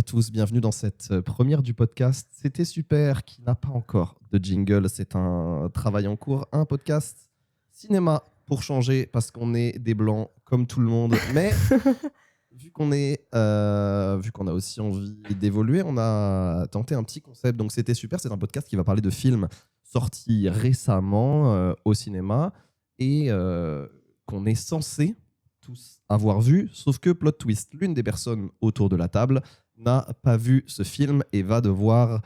à tous, bienvenue dans cette première du podcast. C'était super, qui n'a pas encore de jingle, c'est un travail en cours, un podcast cinéma pour changer, parce qu'on est des blancs comme tout le monde. Mais vu qu'on a aussi envie d'évoluer, on a tenté un petit concept. Donc c'était super, c'est un podcast qui va parler de films sortis récemment au cinéma et qu'on est censé tous avoir vu, sauf que plot twist, l'une des personnes autour de la table n'a pas vu ce film et va devoir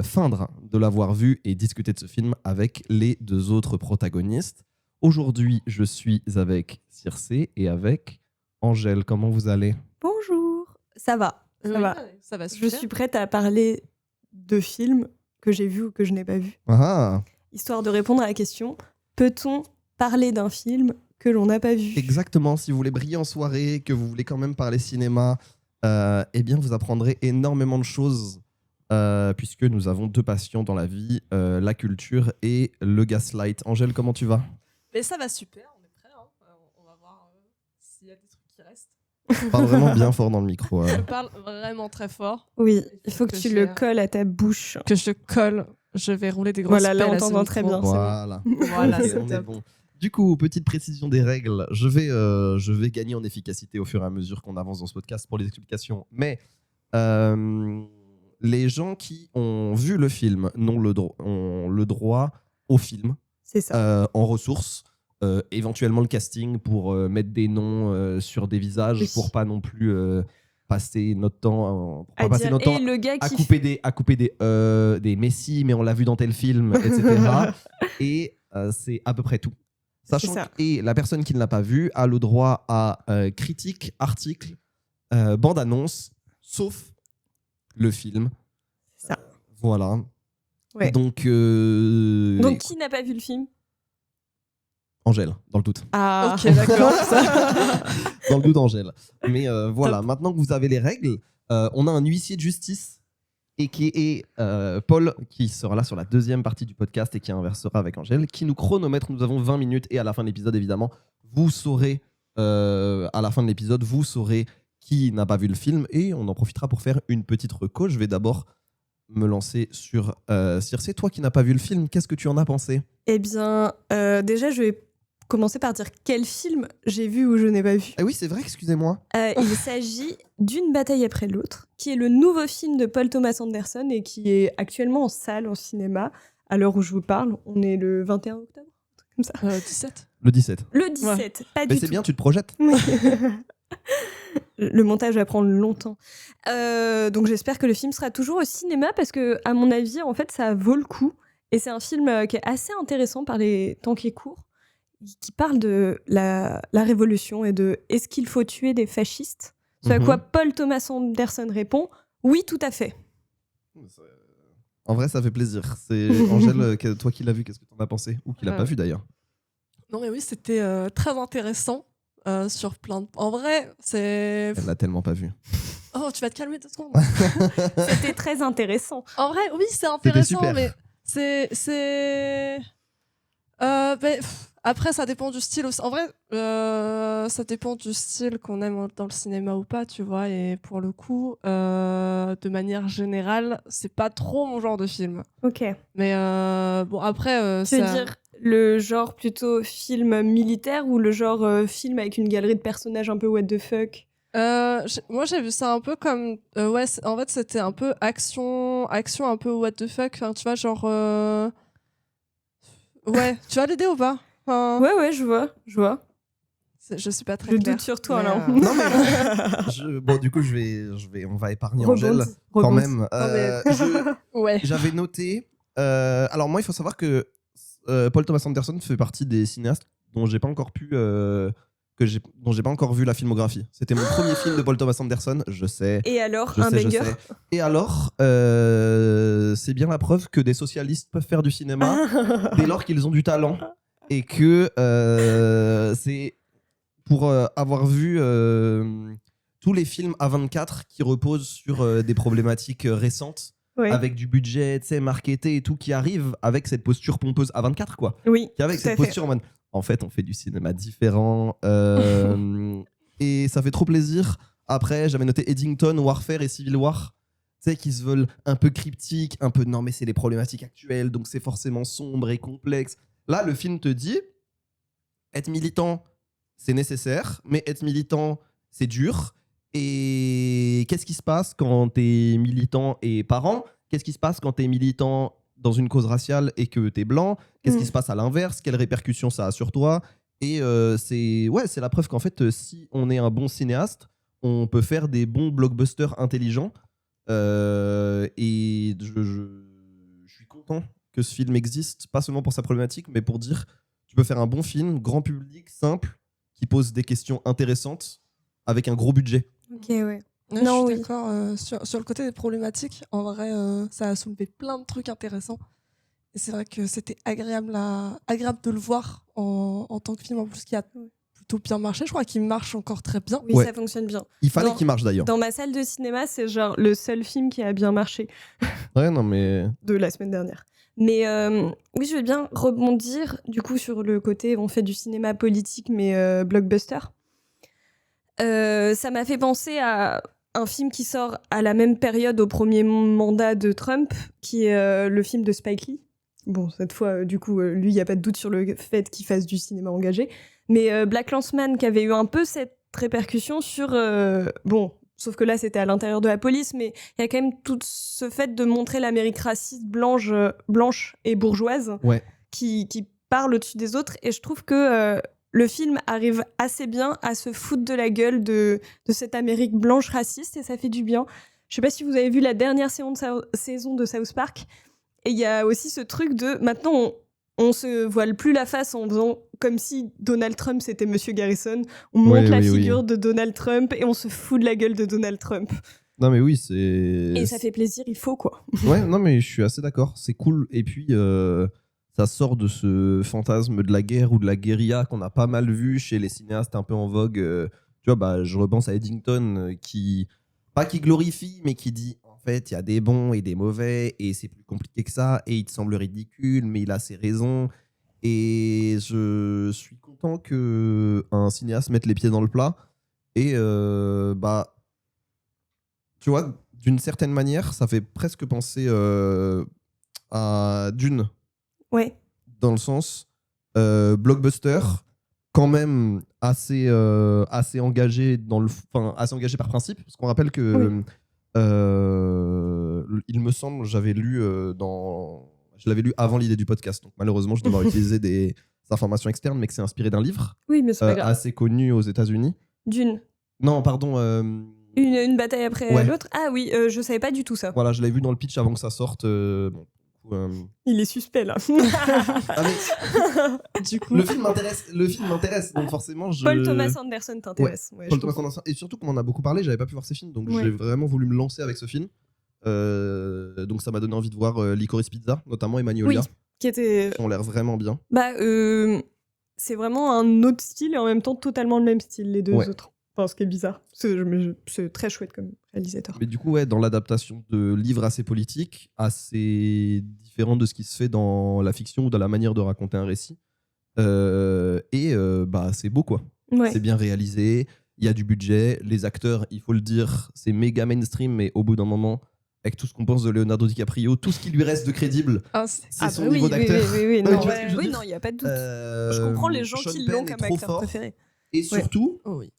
feindre de l'avoir vu et discuter de ce film avec les deux autres protagonistes. Aujourd'hui, je suis avec Circé et avec Angèle. Comment vous allez ? Bonjour, ça va, ça va super. Je suis prête à parler de films que j'ai vus ou que je n'ai pas vus. Ah, Histoire de répondre à la question, peut-on parler d'un film que l'on n'a pas vu ? exactement, si vous voulez briller en soirée, que vous voulez quand même parler cinéma, eh bien vous apprendrez énormément de choses puisque nous avons deux passions dans la vie, la culture et le gaslight. Angèle, comment tu vas ? Mais ça va super, on est prêts. Hein. On va voir s'il y a des trucs qui restent. Parle vraiment bien fort dans le micro. Je parle vraiment très fort. Oui, il faut que tu le colles à ta bouche. Que je colle, je vais rouler des grosses Voilà, là pelles on à ce t'entend micro. très bien. Voilà. Voilà, Ok, c'est on est top. bon. Du coup, petite précision des règles. Je vais gagner en efficacité au fur et à mesure qu'on avance dans ce podcast pour les explications. Mais les gens qui ont vu le film ont le droit au film. C'est ça. En ressources, éventuellement le casting pour mettre des noms sur des visages, Oui. pour pas non plus passer notre temps À passer dire, notre temps et le gars à qui couper des Messi, mais on l'a vu dans tel film, etc. Et c'est à peu près tout. Sachant ça. que la personne qui ne l'a pas vu a le droit à critique, article, bande-annonce, sauf le film. C'est ça. Voilà. Ouais. Donc qui n'a pas vu le film ? Angèle, dans le doute. Ah, Ok, d'accord. Dans le doute, Angèle. Mais voilà, maintenant que vous avez les règles, on a un huissier de justice et qui est Paul, qui sera là sur la deuxième partie du podcast et qui inversera avec Angèle, qui nous chronomètre. Nous avons 20 minutes et à la fin de l'épisode, évidemment, vous saurez, à la fin de l'épisode, vous saurez qui n'a pas vu le film et on en profitera pour faire une petite reco. Je vais d'abord me lancer sur Circé. Toi qui n'as pas vu le film, qu'est-ce que tu en as pensé ? Eh bien, déjà je vais commencer par dire quel film j'ai vu ou je n'ai pas vu. Ah oui, c'est vrai, excusez-moi. Il s'agit d'Une bataille après l'autre, qui est le nouveau film de Paul Thomas Anderson et qui est actuellement en salle, en cinéma. À l'heure où je vous parle, on est le 21 octobre, un truc comme ça. 17. Le 17. Le 17, pas Mais du c'est tout. bien, tu te projettes. Oui. Le montage va prendre longtemps. Donc j'espère que le film sera toujours au cinéma parce que, à mon avis, en fait, ça vaut le coup. Et c'est un film qui est assez intéressant par les temps qui courent, qui parle de la révolution et de est-ce qu'il faut tuer des fascistes ? Ce à quoi Paul Thomas Anderson répond oui, tout à fait. En vrai, ça fait plaisir. C'est Angèle, toi qui l'as vu, qu'est-ce que tu en as pensé ? Ou qui l'a pas vu d'ailleurs. Non mais oui, c'était très intéressant sur plein de... En vrai, c'est... Elle l'a tellement pas vu. Oh, tu vas te calmer 2 secondes. C'était très intéressant. En vrai, oui, c'est intéressant, super. mais c'est... Après, ça dépend du style aussi. En vrai, ça dépend du style qu'on aime dans le cinéma ou pas, tu vois. Et pour le coup, de manière générale, c'est pas trop mon genre de film. Ok. Mais bon, après... Tu veux dire le genre plutôt film militaire ou le genre film avec une galerie de personnages un peu what the fuck ? Moi j'ai vu ça un peu comme ouais, en fait c'était un peu action un peu what the fuck, enfin, tu vois, genre ouais, tu as l'idée ou pas? Enfin, Ouais, je vois. je suis pas très Je claire, doute sur toi, mais, là. Non, mais bon, du coup, on va épargner Angèle quand Rebondis. même. ouais. J'avais noté. Alors moi, il faut savoir que Paul Thomas Anderson fait partie des cinéastes dont j'ai pas encore vu la filmographie. C'était mon premier film de Paul Thomas Anderson, je sais. Et alors, Je un sais. banger. Et alors, c'est bien la preuve que des socialistes peuvent faire du cinéma dès lors qu'ils ont du talent. Et que c'est pour avoir vu tous les films A24 qui reposent sur des problématiques récentes, Ouais. avec du budget, tu sais, marketé et tout, qui arrive avec cette posture pompeuse A24, quoi. Oui, Qui avec tout à cette fait. posture en mode, en fait, on fait du cinéma différent. Et ça fait trop plaisir Après, j'avais noté Eddington, Warfare et Civil War. Tu sais, qui se veulent un peu cryptiques, un peu non, mais c'est les problématiques actuelles, donc c'est forcément sombre et complexe. Là, le film te dit être militant, c'est nécessaire, mais être militant, c'est dur. Et qu'est-ce qui se passe quand t'es militant et parent? Qu'est-ce qui se passe quand t'es militant dans une cause raciale et que t'es blanc? Qu'est-ce qui se passe à l'inverse? Quelles répercussions ça a sur toi? Et c'est la preuve qu'en fait, si on est un bon cinéaste, on peut faire des bons blockbusters intelligents. Et je suis content que ce film existe, pas seulement pour sa problématique, mais pour dire tu peux faire un bon film, grand public, simple, qui pose des questions intéressantes avec un gros budget. Ok, ouais. Ouais, Non, je suis oui. d'accord. Sur le côté des problématiques, en vrai, ça a soulevé plein de trucs intéressants. Et c'est vrai que c'était agréable de le voir en tant que film, en plus qui a plutôt bien marché. Je crois qu'il marche encore très bien. Oui, Ouais. ça fonctionne bien. Il fallait Dans- qu'il marche d'ailleurs. Dans ma salle de cinéma, c'est genre le seul film qui a bien marché Ouais, non, mais. de la semaine dernière. Mais oui, je vais bien rebondir du coup sur le côté on fait du cinéma politique mais blockbuster. Ça m'a fait penser à un film qui sort à la même période au premier mandat de Trump, qui est le film de Spike Lee. Bon, cette fois, du coup, lui, il n'y a pas de doute sur le fait qu'il fasse du cinéma engagé. Mais Black Klansman, qui avait eu un peu cette répercussion sur... bon, sauf que là, c'était à l'intérieur de la police, mais il y a quand même tout ce fait de montrer l'Amérique raciste blanche et bourgeoise Ouais. qui parle au-dessus des autres. Et je trouve que le film arrive assez bien à se foutre de la gueule de cette Amérique blanche raciste, et ça fait du bien. Je sais pas si vous avez vu la dernière saison de South Park, et il y a aussi ce truc de maintenant on se voile plus la face en faisant comme si Donald Trump c'était Monsieur Garrison. On monte la figure de Donald Trump et on se fout de la gueule de Donald Trump. Non, mais oui, c'est. Et ça fait plaisir, il faut quoi. Ouais, non, mais je suis assez d'accord. C'est cool. Et puis, ça sort de ce fantasme de la guerre ou de la guérilla qu'on a pas mal vu chez les cinéastes un peu en vogue. Tu vois, bah, je repense à Eddington pas qui glorifie, mais qui dit en fait, il y a des bons et des mauvais et c'est plus compliqué que ça et il te semble ridicule, mais il a ses raisons. Et je suis content qu'un cinéaste mette les pieds dans le plat. Et bah, tu vois, d'une certaine manière, ça fait presque penser à Dune. Ouais. Dans le sens blockbuster, quand même assez engagé assez engagé par principe, parce qu'on rappelle que il me semble, je l'avais lu avant l'idée du podcast, donc malheureusement je dois devoir utiliser des informations externes, mais que c'est inspiré d'un livre Oui, mais c'est pas grave. assez connu aux États-Unis. Dune. Non, pardon. Une bataille après Ouais. l'autre. Ah oui, je savais pas du tout ça. Voilà, je l'avais vu dans le pitch avant que ça sorte. Bon, Il est suspect là. Ah, mais Du coup, le film m'intéresse, donc forcément je. Paul Thomas Anderson t'intéresse. Ouais, Paul je Thomas comprends. Anderson. Et surtout qu'on en a beaucoup parlé, j'avais pas pu voir ces films, donc Ouais. j'ai vraiment voulu me lancer avec ce film. Donc ça m'a donné envie de voir Licorice Pizza, notamment et Magnolia, Oui, qui était. qui ont l'air vraiment bien. Bah, c'est vraiment un autre style et en même temps totalement le même style, les deux Ouais. autres. Enfin, ce qui est bizarre. C'est très chouette comme réalisateur. Mais du coup, ouais, dans l'adaptation de livres assez politiques, assez différent de ce qui se fait dans la fiction ou dans la manière de raconter un récit. Bah, c'est beau, quoi. Ouais. C'est bien réalisé, il y a du budget, les acteurs, il faut le dire, c'est méga mainstream, mais au bout d'un moment, avec tout ce qu'on pense de Leonardo DiCaprio, tout ce qui lui reste de crédible, c'est son niveau d'acteur. Oui, Non, mais non, tu vois ce que je veux oui, dire non, il n'y a pas de doute. Je comprends les gens Sean qui Penn l'ont est comme trop acteur fort. préféré. Et surtout, oh oui.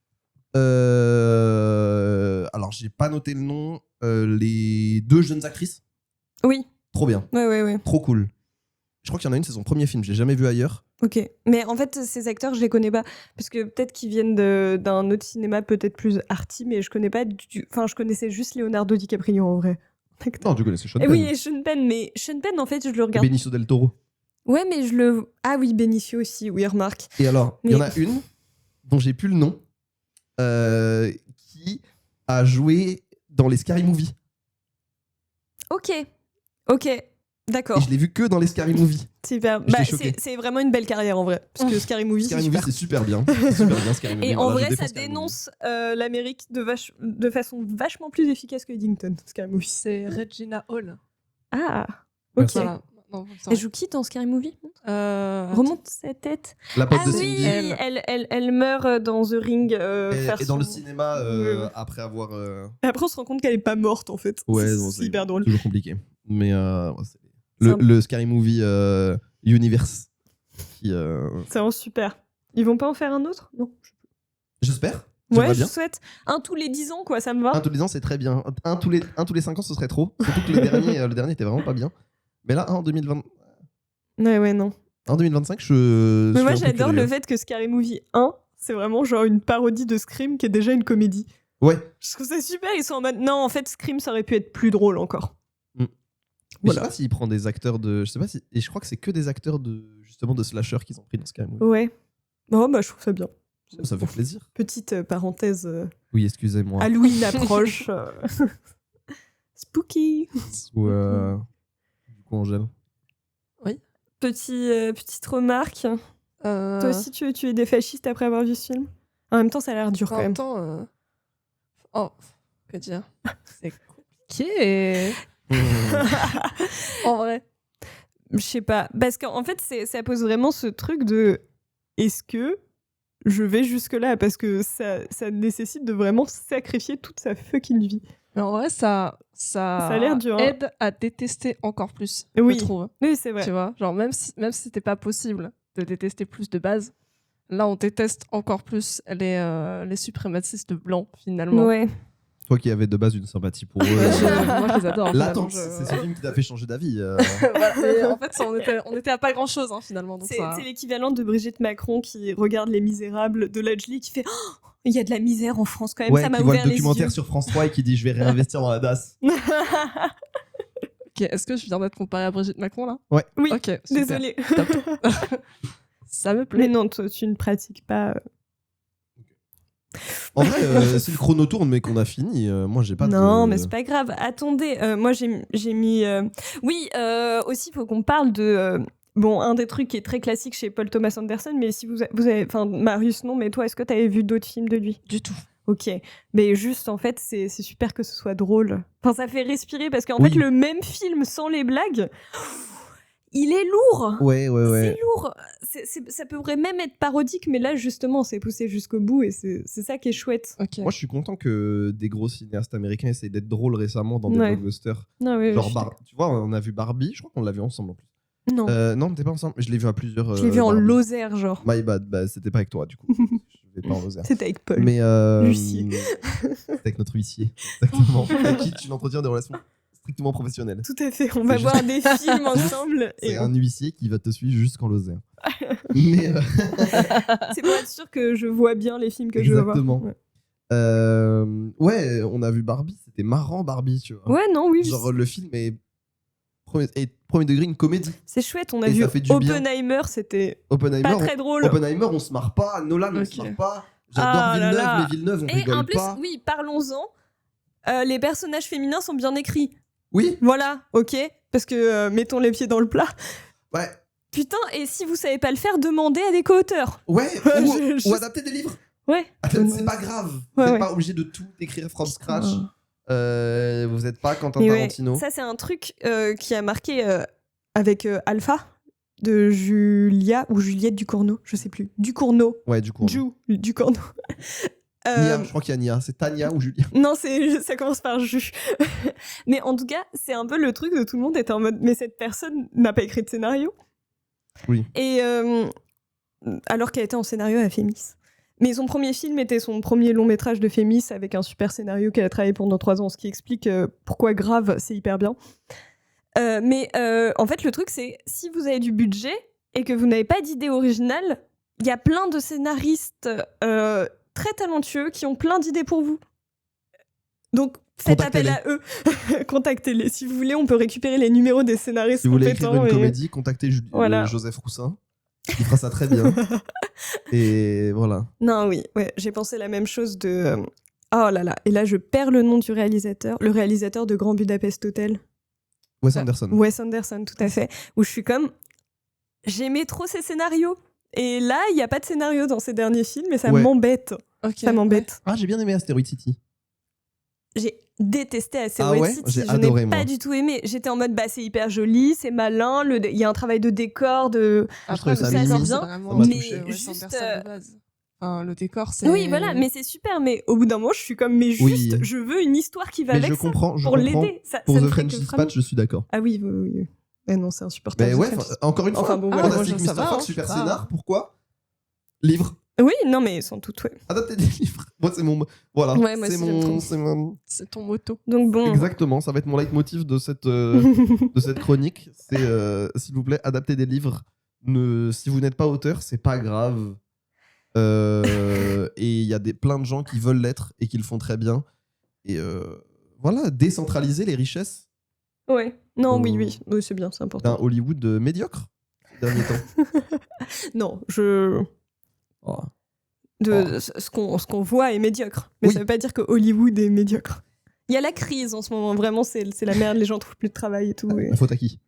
alors j'ai pas noté le nom, les deux jeunes actrices, Oui, trop bien, ouais. trop cool. Je crois qu'il y en a une, c'est son premier film, j'ai jamais vu ailleurs. Ok. Mais en fait, ces acteurs, je les connais pas. Parce que peut-être qu'ils viennent d'un autre cinéma peut-être plus arty, mais je connais pas Enfin, je connaissais juste Leonardo DiCaprio en vrai. Non, tu connaissais Sean Et Penn. oui, et Sean Penn, mais Sean Penn, en fait, je le Et regarde. Benicio del Toro. Ouais, mais je le. Ah oui, Benicio aussi, oui, remarque. Et alors, il y en Mais- a une dont j'ai plus le nom, qui a joué dans les Scary Movie. Ok, Et d'accord. je l'ai vu que dans les Scary Movie. Super. J'étais Bah, choqué. c'est vraiment une belle carrière en vrai. Parce que Scary Movie, Scary c'est Movie, super. c'est super bien. C'est super bien, Scary Movie. Et en Voilà, je vrai, ça défends Scary Movie. dénonce l'Amérique de façon vachement plus efficace que Eddington, Scary Movie. C'est Regina Hall. Ah, ok. Merci. Voilà. Non, ça Elle joue qui dans Scary Movie? va. Remonte sa tête. La pote Ah de oui, Cindy. elle meurt dans The Ring. Et dans le son- cinéma, Ouais. après avoir. Et après, on se rend compte qu'elle est pas morte en fait. Ouais, c'est bon, c'est hyper drôle. toujours compliqué. Mais ouais, c'est C'est un- le Scary Movie Universe. Qui, C'est vraiment super. Ils vont pas en faire un autre? Non. j'espère. Ouais, J'aimerais je bien. souhaite. Un tous les 10 ans, quoi, ça me va. Un tous les ans, c'est très bien. Un tous les 5 ans, ce serait trop. Surtout que le dernier était vraiment pas bien. Mais là, un en 2020. Ouais, non. En 2025, je. Mais suis moi, un peu j'adore curieux. le fait que Scary Movie 1, c'est vraiment genre une parodie de Scream qui est déjà une comédie. Ouais. Je trouve ça super. Ils sont en mode, non, en fait, Scream, ça aurait pu être plus drôle encore. Mais Voilà. je sais pas s'il prend des acteurs de. Je sais pas si. Et je crois que c'est que des acteurs de justement de slasher qu'ils ont pris dans Scary Movie. Ouais. Oh, bah, je trouve ça bien. Ça fait plaisir. Petite parenthèse. Oui, excusez-moi. Halloween approche. Spooky. Ou du coup, Angèle. Petite remarque. Toi aussi, tu es des fascistes après avoir vu ce film? En même temps, ça a l'air dur En quand même même. temps, oh, que dire? C'est compliqué. En vrai. Je sais pas. Parce qu'en fait, ça pose vraiment ce truc de est-ce que je vais jusque-là? Parce que ça nécessite de vraiment sacrifier toute sa fucking vie. Mais en vrai, ça a l'air dur, hein. aide à détester encore plus, Oui. je trouve. Oui, c'est vrai. Tu vois, genre même si c'était pas possible de détester plus de base, là on déteste encore plus les suprémacistes blancs finalement. Ouais. Toi qui avais de base une sympathie pour eux. Moi je les adore. Là, finalement, attends, c'est ce film qui t'a fait changer d'avis. Voilà. Mais en fait, on était à pas grand chose finalement. Donc C'est ça... l'équivalent de Brigitte Macron qui regarde Les Misérables de Ledgely qui fait oh, il y a de la misère en France quand même, Ouais, ça m'a qui voit ouvert le les documentaire yeux. sur France 3 et qui dit je vais réinvestir dans la DAS. Ok, est-ce que je viens d'être comparée à Brigitte Macron là? Ouais. Oui, Ok, super. désolée. Ça me Mais plaît. non, toi, tu ne pratiques pas. En vrai, si le chrono tourne mais qu'on a fini, moi j'ai pas de. Non, mais c'est pas grave. Attendez, moi j'ai mis. Oui, aussi, il faut qu'on parle de. Bon, un des trucs qui est très classique chez Paul Thomas Anderson, mais si vous avez. Enfin, Marius, non, mais toi, est-ce que tu avais vu d'autres films de lui? Du tout. Ok. Mais juste, en fait, c'est super que ce soit drôle. Enfin, ça fait respirer parce qu'en Oui. fait, le même film sans les blagues, il est lourd. Ouais. C'est lourd. Ça pourrait même être parodique, mais là, justement, c'est poussé jusqu'au bout et c'est ça qui est chouette. Ok. Moi je suis content que des gros cinéastes américains essayent d'être drôles récemment dans des Ouais. blockbusters. Non, oui, Genre, je suis tu vois, on a vu Barbie, je crois qu'on l'a vu ensemble en plus. d'accord. Non, Non, on n'était pas ensemble, je l'ai vu à plusieurs. je l'ai vu en Barbie. Lozère, genre. My bad, bah, c'était pas avec toi du coup. Je vais pas en Lozère. C'était avec Paul. Mais Huissier. c'était avec notre huissier, exactement. Avec qui tu entretiens des relations strictement professionnelles. Tout à fait. On va C'est voir des films ensemble. C'est Et un huissier qui va te suivre jusqu'en Lozère. Mais c'est pour être sûr que je vois bien les films que je veux voir. exactement. Ouais. Ouais, on a vu Barbie, c'était marrant Barbie, tu vois. Ouais, non, oui. Genre le film est premier degré une comédie. C'est chouette. On a Et vu ça fait du bien. Oppenheimer, c'était Oppenheimer, pas très drôle. Oppenheimer, on se marre pas. Nolan, on Ok. se marre pas. J'adore Ah là Villeneuve, là. mais Villeneuve, on Et rigole en plus, pas. oui, parlons-en. Les personnages féminins sont bien écrits. Oui, Voilà, ok. Parce que mettons les pieds dans le plat. ouais, Putain, et si vous savez pas le faire, demandez à des co-auteurs. ouais. Je- Ou adapter des livres. Ouais. C'est pas grave. Vous Ouais, n'êtes ouais. pas obligé de tout écrire from scratch. Ouais. Vous n'êtes pas Quentin Mais ouais, Tarantino. ça, c'est un truc qui a marqué avec Alpha de Julia ou Juliette Ducournau, je sais plus. Ducournau. Ouais, du coup. Ducournau. Nia, je crois qu'il y a Nia. C'est Tania ou Julia. Non, ça commence par Ju. Mais en tout cas, c'est un peu le truc de tout le monde était en mode mais cette personne n'a pas écrit de scénario. Oui. Et alors qu'elle était en scénario à Fémis. Mais son premier film était son premier long métrage de Fémis avec un super scénario qu'elle a travaillé pendant 3 ans, ce qui explique pourquoi Grave, c'est hyper bien. Mais en fait, le truc, c'est si vous avez du budget et que vous n'avez pas d'idée originale, il y a plein de scénaristes très talentueux qui ont plein d'idées pour vous. Donc, faites appel à eux. Contactez-les. Si vous voulez, on peut récupérer les numéros des scénaristes Si vous voulez compétents. écrire une et- comédie, contactez Voilà. Joseph Roussin. Il fera ça très bien. Et voilà. Non, oui, ouais, j'ai pensé la même chose de... Oh là là, et là je perds le nom du réalisateur, le réalisateur de Grand Budapest Hotel. Wes Anderson. Wes Anderson, tout à fait. Où je suis comme... J'aimais trop ses scénarios. Et là, il n'y a pas de scénario dans ses derniers films, et ça Ouais. m'embête. Ok, Ça m'embête. Ah, j'ai bien aimé Asteroid City. J'ai détesté Ah Asteroid ouais, City. j'ai Je adoré, n'ai moi. pas du tout aimé. J'étais en mode, c'est hyper joli, c'est malin, il y a un travail de décor, de... Je trouvais ça ça mimi, bien, ça vraiment m'a mais touché. Wes juste, Anderson de base. Enfin, le décor, c'est... Oui, voilà, mais c'est super. Mais au bout d'un moment, je suis comme, mais Oui. juste, je veux une histoire qui va Mais avec je ça comprends, pour l'aider. Pour ça The ne fait French que Dispatch, vraiment- je suis d'accord. Ah oui, oui, oui, oui. Eh non, c'est insupportable. Mais The ouais, French Dispatch. encore une fois, Enfin bon, Ah, voilà. Fantastic moi, ça Mr. va, Fox, hein, super ça. scénar, pourquoi Livre. Oui, non, mais sans doute, ouais. Adapter des livres. Moi, c'est mon. Voilà. Ouais, moi c'est aussi, j'aime trop. c'est mon. C'est ton moto. Donc bon. Exactement, ça va être mon leitmotiv de cette chronique. C'est, s'il vous plaît, adapter des livres. Si vous n'êtes pas auteur, c'est pas grave. Et il y a plein de gens qui veulent l'être et qui le font très bien. Et voilà, décentraliser les richesses Ouais. Non, oui, oui. Oui, c'est bien, c'est d'un important. Hollywood médiocre ces derniers temps. Non, je... Oh. Ce qu'on voit est médiocre. Mais Oui. ça veut pas dire que Hollywood est médiocre. Il y a la crise en ce moment, vraiment, c'est la merde, les gens trouvent plus de travail et tout. Et... La faute à qui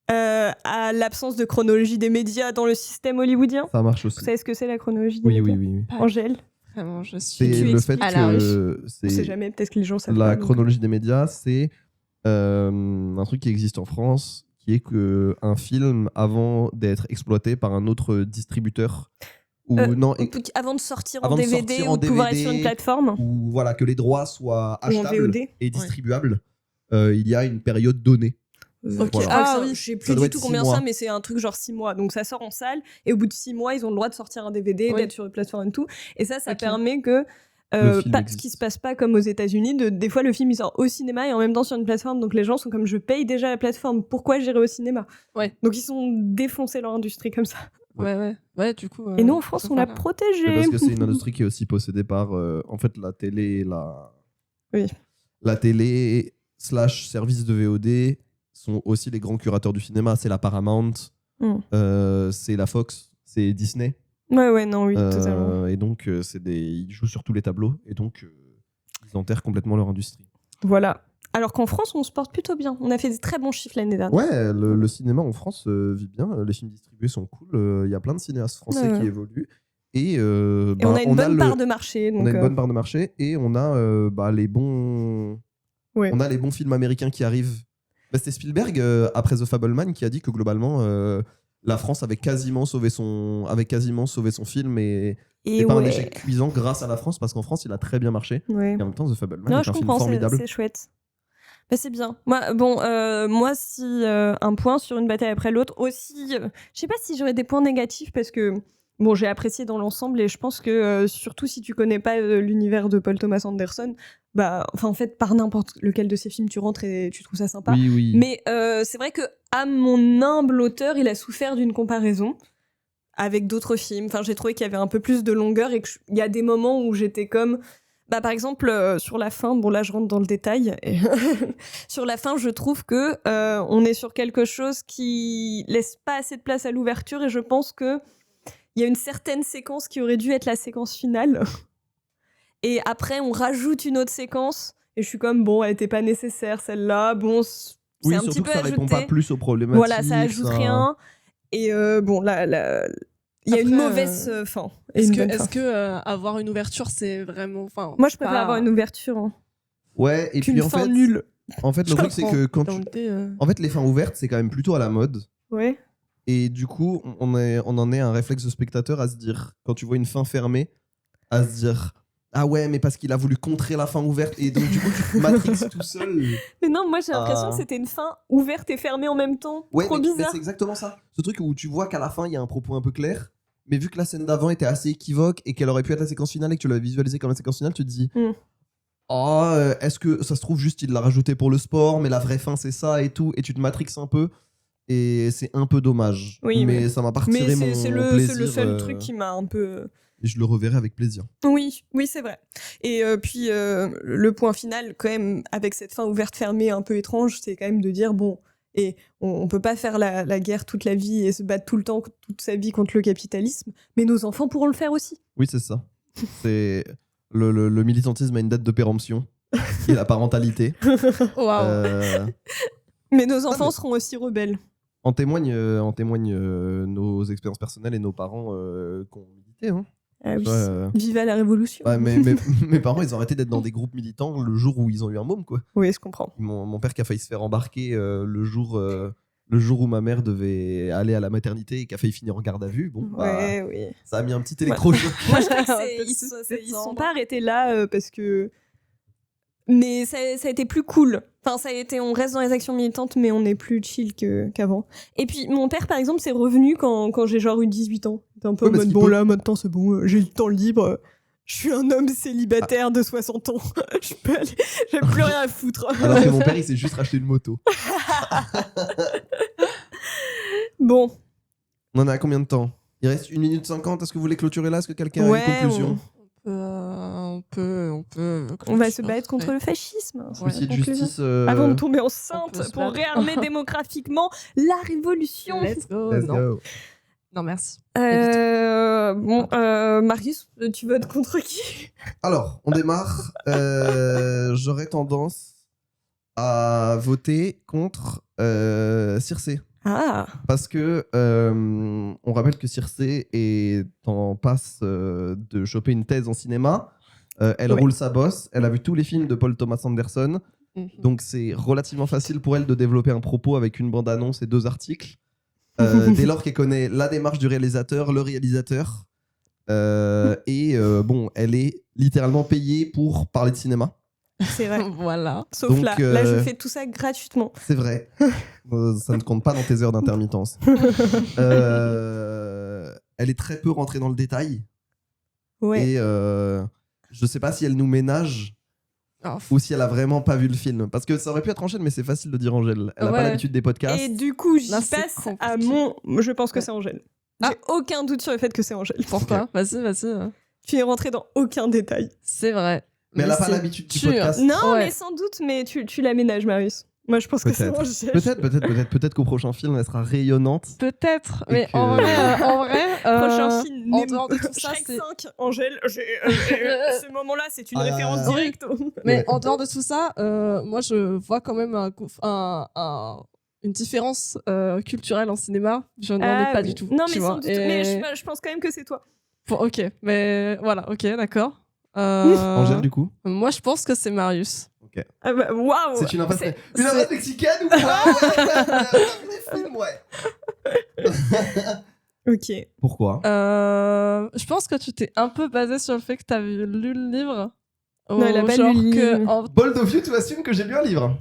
À l'absence de chronologie des médias dans le système hollywoodien. Ça marche aussi. Vous savez ce que c'est la chronologie des Oui, oui, médias oui, oui. Angèle, Vraiment, je suis... C'est Tu le fait expliques à la que on sait jamais, peut-être que les gens savent la pas. donc- chronologie des médias, c'est un truc qui existe en France, qui est que un film, avant d'être exploité par un autre distributeur, ou non, Avant de sortir avant en de DVD sortir ou en de pouvoir être DVD, sur une plateforme ou voilà, que les droits soient ou en achetables VOD. et distribuables, il y a une période donnée. Ok. Voilà. Ah Ah oui, oui. je sais Ça plus doit du être tout 6 combien mois. ça, mais c'est un truc genre 6 mois. Donc ça sort en salle et au bout de 6 mois, ils ont le droit de sortir un DVD, Oui. d'être sur une plateforme et tout. Et ça Ok. permet que Le film ce existe. qui se passe pas comme aux États-Unis. Des fois, le film il sort au cinéma et en même temps sur une plateforme. Donc les gens sont comme je paye déjà la plateforme. Pourquoi j'irai au cinéma Ouais. Donc ils sont défoncés leur industrie comme ça. Ouais, du coup... Et nous en France, on l'a voilà. Mais protégé. parce que c'est une industrie qui est aussi possédée par en fait la télé, Oui. la télé / service de VOD sont aussi les grands curateurs du cinéma. C'est la Paramount, Mm. c'est la Fox, c'est Disney. Ouais, non, oui, totalement. Et donc ils jouent sur tous les tableaux et donc ils enterrent complètement leur industrie. Voilà. Alors qu'en France, on se porte plutôt bien. On a fait des très bons chiffres l'année dernière. Ouais, le cinéma en France vit bien. Les films distribués sont cool. Il y a plein de cinéastes français Ouais. qui évoluent. Et, Et on a une bonne part de marché. on Donc, a une bonne part de marché et on a les bons. Ouais. On a les bons films américains qui arrivent. Bah, c'était Spielberg après The Fableman qui a dit que globalement la France avait quasiment sauvé son film et pas un échec cuisant grâce à la France parce qu'en France il a très bien marché. Ouais. Et en même temps The Fableman Non, est je un film comprends, formidable. c'est chouette. Bah, c'est bien. Moi, si un point sur une bataille après l'autre, aussi, je sais pas si j'aurais des points négatifs parce que bon, j'ai apprécié dans l'ensemble et je pense que surtout si tu connais pas l'univers de Paul Thomas Anderson, en fait, par n'importe lequel de ses films, tu rentres et tu trouves ça sympa. Oui. Mais c'est vrai que à mon humble auteur, il a souffert d'une comparaison avec d'autres films. Enfin, j'ai trouvé qu'il y avait un peu plus de longueur et qu'il y a des moments où j'étais comme... par exemple, sur la fin, bon là je rentre dans le détail, et sur la fin je trouve que on est sur quelque chose qui laisse pas assez de place à l'ouverture et je pense que il y a une certaine séquence qui aurait dû être la séquence finale. Et après on rajoute une autre séquence et je suis comme bon, elle était pas nécessaire celle-là, bon c'est Oui, un surtout petit peu que ça répond ajouté. pas plus aux problématiques. Voilà, ça ajoute rien. Et bon là il y a une Après, mauvaise fin. et une bonne fin. Est-ce que avoir une ouverture, c'est vraiment... Moi je préfère avoir une ouverture. Hein. Ouais, et Qu'une puis en fin fait, nulle. En fait, le truc c'est que quand Dans l'idée, en fait les fins ouvertes c'est quand même plutôt à la mode. Ouais. Et du coup, on en est un réflexe de spectateur à se dire, quand tu vois une fin fermée, à se dire ah ouais, mais parce qu'il a voulu contrer la fin ouverte. Et donc, du coup, tu te matrixes tout seul. Mais non, moi j'ai l'impression que c'était une fin ouverte et fermée en même temps. Ouais, Trop mais bizarre. c'est exactement ça. Ce truc où tu vois qu'à la fin, il y a un propos un peu clair. Mais vu que la scène d'avant était assez équivoque et qu'elle aurait pu être la séquence finale et que tu l'as visualisée comme la séquence finale, tu te dis est-ce que ça se trouve juste il l'a rajouté pour le sport, mais la vraie fin c'est ça et tout. Et tu te matrixes un peu. Et c'est un peu dommage. Oui, mais ça m'a pas retiré mon c'est plaisir. le seul truc qui m'a un peu... Et je le reverrai avec plaisir. Oui, c'est vrai. Et puis, le point final, quand même, avec cette fin ouverte-fermée un peu étrange, c'est quand même de dire, bon, et on peut pas faire la guerre toute la vie et se battre tout le temps, toute sa vie contre le capitalisme, mais nos enfants pourront le faire aussi. Oui, c'est ça. C'est le militantisme a une date de péremption, qui est la parentalité. Waouh. Mais nos enfants seront aussi rebelles. En témoignent nos expériences personnelles et nos parents qui ont milité. Hein. Ah oui. Ouais, Viva la révolution. Ouais, mais mes parents, ils ont arrêté d'être dans des groupes militants le jour où ils ont eu un môme, quoi. Oui, je comprends. Mon père qui a failli se faire embarquer le jour où ma mère devait aller à la maternité et qui a failli finir en garde à vue. Bon, Ouais, oui. ça a mis un petit électrochoc. Moi, je crois que Peut-être ils c'est sont ça. pas arrêtés là parce que. Mais ça a été plus cool. Enfin, ça a été, on reste dans les actions militantes, mais on est plus chill qu'avant. Et puis, mon père, par exemple, c'est revenu quand j'ai genre eu 18 ans. C'était un peu Ouais, en parce mode, qu'il bon, peut- là, maintenant, c'est bon, j'ai le temps libre. Je suis un homme célibataire de 60 ans. Je peux aller, j'ai plus rien à foutre. Alors que mon père, il s'est juste racheté une moto. Bon, On en a combien de temps? Il reste 1 minute 50. Est-ce que vous voulez clôturer là? Est-ce que quelqu'un a Ouais, une conclusion? On peut. on va se battre contre le fascisme. Est-ce que c'est de Conclusion. justice Avant de tomber On peut enceinte se pour battre. réarmer démographiquement la révolution. Let's go. Let's non. go. Non, merci. Marius, tu votes contre qui? Alors, on démarre. J'aurais tendance à voter contre Circé. Ah, Parce que on rappelle que Circé est en passe de choper une thèse en cinéma. Elle Ouais. roule sa bosse. Elle a vu tous les films de Paul Thomas Anderson. Donc c'est relativement facile pour elle de développer un propos avec une bande-annonce et 2 articles. Dès lors qu'elle connaît la démarche du réalisateur, le réalisateur. Bon, elle est littéralement payée pour parler de cinéma. c'est vrai. Voilà. Sauf Donc, là, là je fais tout ça gratuitement. C'est vrai. Ça ne compte pas dans tes heures d'intermittence. Elle est très peu rentrée dans le détail. Ouais. Et je sais pas si elle nous ménage Oh, ou si elle a vraiment pas vu le film. Parce que ça aurait pu être Angèle, mais c'est facile de dire Angèle. Elle a pas Ouais. l'habitude des podcasts. Et du coup, j'y Là, c'est passe à compliqué. mon. Je pense que c'est Angèle. Ah. J'ai aucun doute sur le fait que c'est Angèle. Pourquoi? Vas-y. Tu es rentré dans aucun détail. C'est vrai. Mais elle a pas c'est l'habitude du sûr. podcast. Non, Ouais. mais sans doute, mais tu l'aménages, Marius. Moi, je pense que c'est Angèle. Peut-être qu'au prochain film, elle sera rayonnante. Peut-être. Et Mais que- en vrai. Prochain film, en Nemo. dehors de tout ça, Shrek c'est- 5, Angèle. Ce moment-là, c'est une Ah, référence ouais. directe. Mais Ouais. en dehors de tout ça, moi je vois quand même une différence culturelle en cinéma. Je n'en ai pas du tout. Non, tu mais vois. sans doute. Et- Mais je pense quand même que c'est toi. Ok, mais voilà, ok, d'accord. Angèle, du coup Moi je pense que c'est Marius. Ah bah, waouh. C'est une impasse C'est- une impasse mexicaine ou quoi? Ouais, film, ouais. Ok. Pourquoi? Je pense que tu t'es un peu basé sur le fait que tu avais lu le livre. Non, elle a pas Genre lu le que livre. Bold of you, tu assumes que j'ai lu un livre.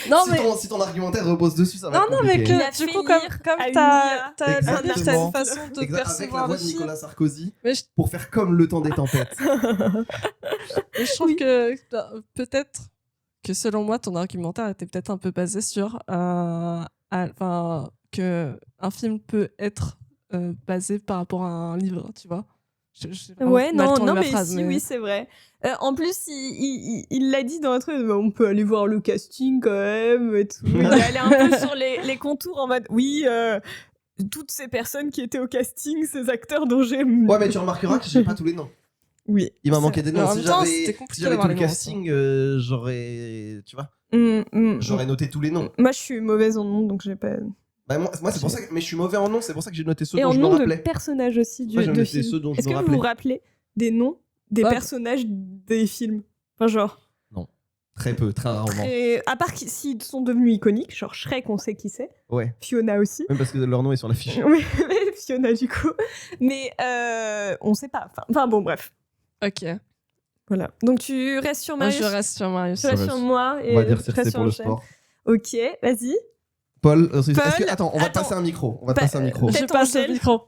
Non, si, mais. si ton argumentaire repose dessus, ça va Non, être non, mais compliqué. Il a que fait du coup, lire comme à une t'as IA. lu le livre, t'as Exactement. une façon de Avec la percevoir voix le de film. Nicolas Sarkozy Mais je, pour faire comme le temps des tempêtes. mais je trouve que peut-être que selon moi, ton argumentaire était peut-être un peu basé sur que un film peut être basé par rapport à un livre, tu vois. J'ai vraiment Ouais, mal non, tourné non, ma mais phrase, si, oui, c'est vrai. En plus, il l'a dit dans un truc, on peut aller voir le casting quand même et tout. Il est allé un peu sur les contours en mode, oui, toutes ces personnes qui étaient au casting, ces acteurs dont j'ai... Ouais, mais tu remarqueras que j'ai pas tous les noms. Oui. Il m'a c'est manqué des Mais en noms. Si même temps, j'avais c'était si compliqué j'avais d'avoir tout le les noms, casting, j'aurais. Tu vois, vrai. j'aurais noté tous les noms. Moi, je suis mauvaise en nom, donc j'ai pas... Bah, moi c'est pour ça que. Mais je suis mauvais en nom, c'est pour ça que j'ai noté ceux Et dont en je me nom de rappelais. personnages aussi Moi, j'ai de noté films. ceux dont je Est-ce me que vous rappelais. vous rappelez des noms des Ouais. personnages des films? Enfin, genre... Très peu, très rarement. Et à part s'ils sont devenus iconiques, genre Shrek, on sait qui c'est. Ouais. Fiona aussi. Même parce que leur nom est sur la fiche. Oui, Fiona du coup. Mais on sait pas. Enfin bon, bref. Ok. Voilà. Donc tu restes sur Moi, Marius. je reste sur Marius. Tu restes sur moi. Et On va dire je Circe reste pour le sur sport. Ok, vas-y. Paul, est-ce que. Paul, Attends, on va te attends. passer un micro. On va te Bah, passer un micro. peut-être Je passe le Angèle. micro.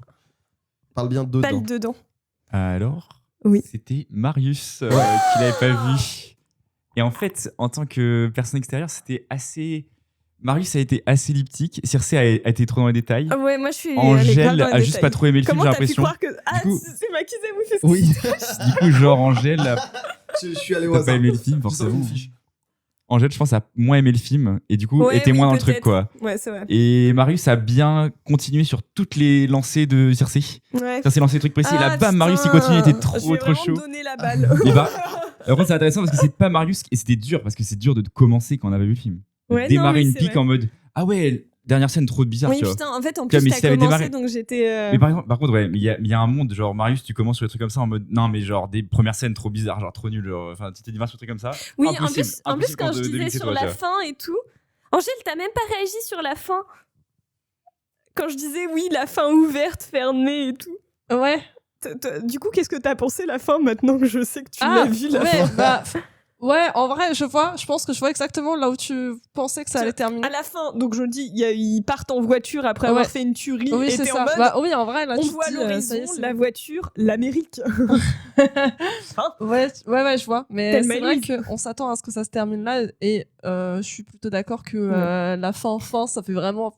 Parle bien dedans. Balle dedans. Alors, Oui. c'était Marius qui l'avait pas vu. Et en fait, en tant que personne extérieure, c'était assez. Marius a été assez elliptique. Circe a été trop dans les détails. Ah ouais, moi je suis. allée Angèle grave dans les a juste détails. pas trop aimé le film, Comment j'ai t'as pu l'impression. croire que. Ah, coup- c'est moi qui sais, vous faites Oui. Du coup, genre, Angèle a Je suis allé au pas hasard. aimé le film, J'ai sorti forcément. une fiche. Angèle, je pense, a moins aimé le film et du coup, Ouais, était oui, moins dans le truc, peut-être. quoi. Ouais, c'est vrai. Et Marius a bien continué sur toutes les lancées de Circe. Ouais. Circe lançait le truc précis, et là, Ah, bam, Marius, il putain. continue, il était Je trop, vais trop vraiment chaud. donner la balle. Et bah, après, c'est intéressant parce que c'est pas Marius, et c'était dur, parce que c'est dur de commencer quand on avait vu le film. De Ouais, non, démarrer oui, une c'est pique vrai. en mode, ah ouais, dernière scène trop bizarre, Oui, tu vois. putain, en fait, en Tu vois, plus, mais t'as si t'avais commencé, démarré- donc j'étais. Mais par contre, ouais, mais il y a un monde, genre, Marius, tu commences sur des trucs comme ça en mode, non, mais genre, des premières scènes trop bizarres, genre, trop nulles, genre, enfin, tu t'es dit sur des trucs comme ça. Oui, Impossible, en plus, impossible quand je de disais limiter sur toi, la tu vois. fin et tout, Angèle, t'as même pas réagi sur la fin. Quand je disais oui, la fin ouverte, fermée et tout. Ouais. Du coup, qu'est-ce que t'as pensé la fin maintenant que je sais que tu l'as vu la ouais, fin bah, ouais, en vrai, je pense que je vois exactement là où tu pensais que ça allait terminer. À la fin, donc je dis, ils partent en voiture après avoir Ouais. fait une tuerie. Oui, et c'est t'es ça. en mode, Bah, oui, en vrai, là, on tu te voit dis, l'horizon, ça y est, c'est la bon. voiture, l'Amérique. Ouais, je vois. Mais Thelma c'est et vrai Louise. qu'on s'attend à ce que ça se termine là. Et je suis plutôt d'accord que la fin, ça fait vraiment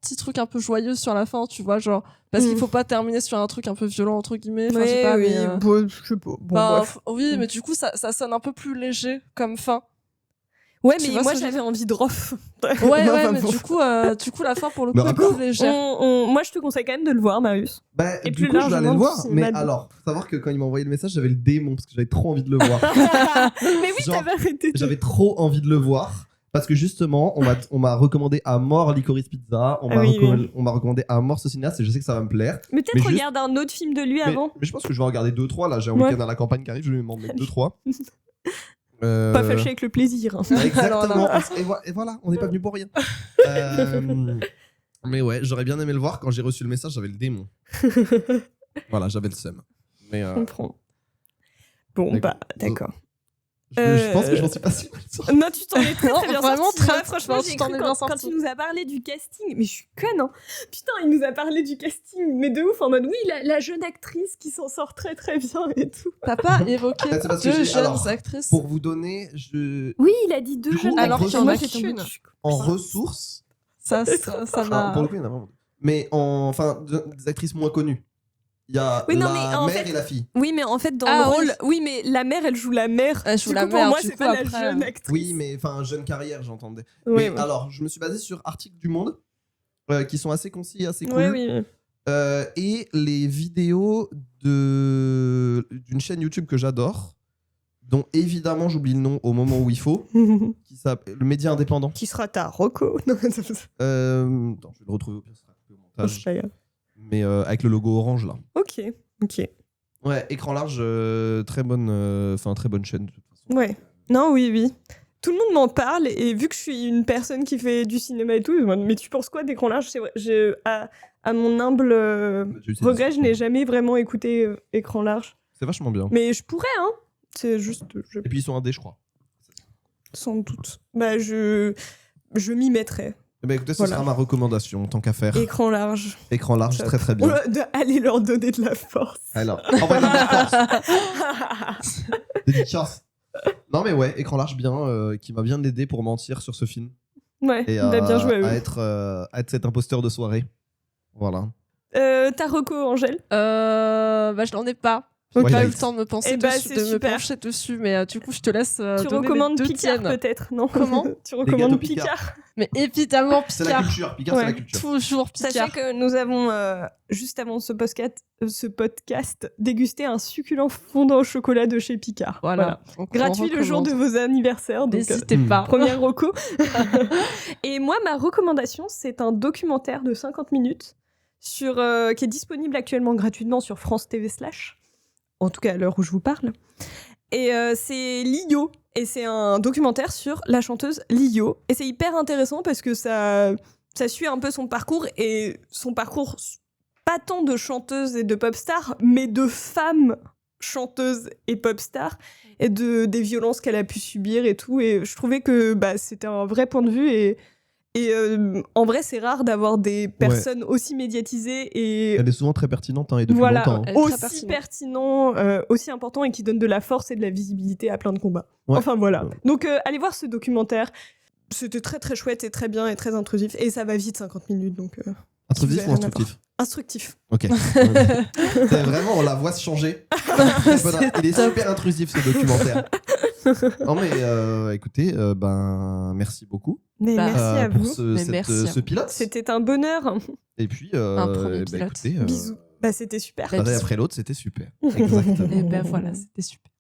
petit truc un peu joyeux sur la fin, tu vois, genre. Parce qu'il faut pas terminer sur un truc un peu violent, entre guillemets. Enfin, je sais pas, mais. bon, je sais pas. Bon, bref. Oui, mais du coup, ça sonne un peu plus léger comme fin. Ouais, Tu mais vois moi ce que je veux j'avais envie de Rof. Ouais, Enfin, mais bon. du coup, la fin, pour le Mais coup, est rapport- plus légère. Moi je te conseille quand même de le voir, Marius. Bah, Et du plus coup, je vais aller largement le du voir. cinéma Mais de- alors, faut savoir que quand il m'a envoyé le message, j'avais le démon parce que j'avais trop envie de le voir. Mais oui, Genre, t'avais arrêté. J'avais trop envie de le voir. Parce que justement, on m'a recommandé à mort Licorice Pizza, on Ah m'a oui, oui. on m'a recommandé à mort ce cinéaste et je sais que ça va me plaire. Mais peut-être Mais juste- regarde un autre film de lui Mais, avant. mais je pense que je vais en regarder 2-3 là. J'ai un Ouais. week-end à la campagne qui arrive, je vais m'en mettre 2-3. Pas fâché avec le plaisir. Exactement. Alors Et voilà, on n'est pas venu pour rien. Mais ouais, j'aurais bien aimé le voir. Quand j'ai reçu le message, j'avais le démon. Voilà, j'avais le seum. Mais Je comprends. Bon, D'accord. bah, d'accord. je pense que je m'en suis pas sûr. Non, tu t'en es très, Non, très bien vraiment sorti. très, Moi, franchement, tu j'ai t'en cru es bien quand sorti. il nous a parlé du casting. Mais je suis conne, hein. Putain, il nous a parlé du casting, mais de ouf, en mode oui, la jeune actrice qui s'en sort très très bien et tout. T'as pas évoqué C'est parce que deux j'ai- jeunes alors, actrices. Pour vous donner, Oui, il a dit Du deux coup, jeunes alors actrices. qu'il y en a Moi, j'étais en mode, qu'une. je suis- en ressources, Ça alors, m'a. pour le coup, il y en a vraiment. Mais enfin, des actrices moins connues. Il y a Oui, non, la mais en mère fait- et la fille. Oui, mais en fait, dans Ah, le oui. rôle, oui, mais la mère, elle joue la mère. Elle joue Du la coup, pour mère, moi, du c'est coup, pas la après, jeune actrice. Oui, mais enfin, jeune carrière, j'entendais. Oui, Mais oui. alors, je me suis basé sur articles du Monde qui sont assez concis et assez cool. Ouais, oui. Et les vidéos d'une chaîne YouTube que j'adore, dont évidemment j'oublie le nom au moment où il faut, qui s'appelle le Média Indépendant. Qui sera ta Rocco. Non, Attends, je vais le retrouver au pire, ce sera coupé au montage. c'est pas grave. Mais avec le logo orange là. Ok, ok. Ouais, écran large, très bonne chaîne de toute façon. Ouais. Non, oui, oui. Tout le monde m'en parle et vu que je suis une personne qui fait du cinéma et tout, je me demande, mais tu penses quoi d'écran large? C'est vrai, à mon humble J'ai eu cette regret, je discussion. n'ai jamais vraiment écouté écran large. C'est vachement bien. Mais je pourrais, hein. C'est juste, Et puis ils sont indés, je crois. sans doute. Bah, je m'y mettrai. Eh ben, écoutez, ce Voilà. sera ma recommandation, tant qu'à faire. Écran large. Écran large, Top. très très bien. Allez leur donner de la force. Alors, envoyez-moi de la force. Dédicace. Non mais ouais, écran large bien, qui m'a bien aidé pour mentir sur ce film. Ouais, Et bah, bien joué à eux. à être cet imposteur de soirée. Voilà. Ta reco, Angèle? Bah, je n'en ai pas. J'ai Ok. pas eu le temps de me penser Eh bah, dessus, c'est de me super. pencher dessus, mais du coup, je te laisse Tu donner recommandes les deux Picard tiennes. peut-être, non? Comment Tu gâteaux recommandes Picard. Picard? Mais évidemment, C'est la Picard. culture. Picard, c'est Ouais. la culture. Toujours Sachez Picard. que nous avons, juste avant ce podcast, dégusté un succulent fondant au chocolat de chez Picard. Voilà. Donc, on Gratuit le jour de recommande. vos anniversaires. Donc, N'hésitez Hmm. pas. première reco. Et moi, ma recommandation, c'est un documentaire de 50 minutes qui est disponible actuellement gratuitement sur France TV /. En tout cas, à l'heure où je vous parle. Et c'est Lio. Et c'est un documentaire sur la chanteuse Lio. Et c'est hyper intéressant parce que ça suit un peu son parcours. Et son parcours, pas tant de chanteuse et de pop star, mais de femme chanteuse et pop star. Et des violences qu'elle a pu subir et tout. Et je trouvais que c'était un vrai point de vue. Et en vrai, c'est rare d'avoir des personnes aussi médiatisées et Elle est souvent très pertinente hein, et depuis voilà, longtemps. hein. Elle est très aussi pertinente. pertinent, aussi important et qui donne de la force et de la visibilité à plein de combats. Ouais. Enfin voilà. Ouais. Donc allez voir ce documentaire. C'était très très chouette et très bien et très intrusif. Et ça va vite, 50 minutes, donc Intrusif vous ou avez rien à instructif? instructif. Ok. C'est vraiment, on la voit se changer. Il est super intrusif ce documentaire. Non mais écoutez, merci beaucoup Mais Bah, merci à pour vous. Mais merci à ce vous. pilote. C'était un bonheur. Et puis, Un premier pilote. écoutez, Bisous. C'était super. Bah, l'un après l'autre, c'était super. Exactement. Et ben voilà, c'était super.